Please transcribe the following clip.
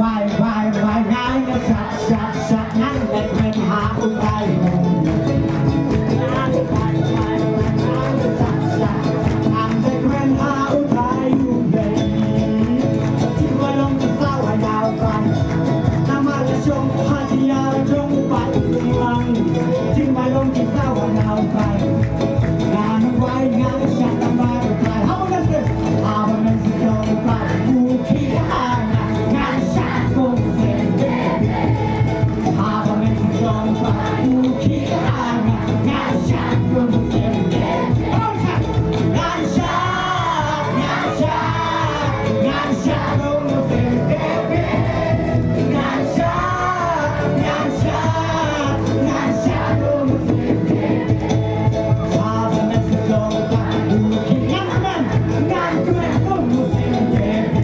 วายวายวายงานก็ชัดชัดชัดนั่นแหละเป็นหาอุทัยงานวายวายวายงานก็ชัดชัดนั่นแหละเป็นหาอุทัยที่ว่าลงจะเศร้ายาวไปน้ำมันจะชงพาที่ยาวจงไปวังที่ว่าลงจะเศร้ายาวไปงานวายงานชัดน้ำมันอุทัยเอาละสิเอาละสิโดนไปผู้ขี้หางานชัดคงเสร็จเอาละสิโดนไปผู้ขี้หางานชัดคงเสร็จงานชัดงานชัดงานชัดคงเสร็จงานชัดงานชัดงานชัดคงเสร็จเอาละสิโดนไปผู้ขี้หางานคงเสร็จงาน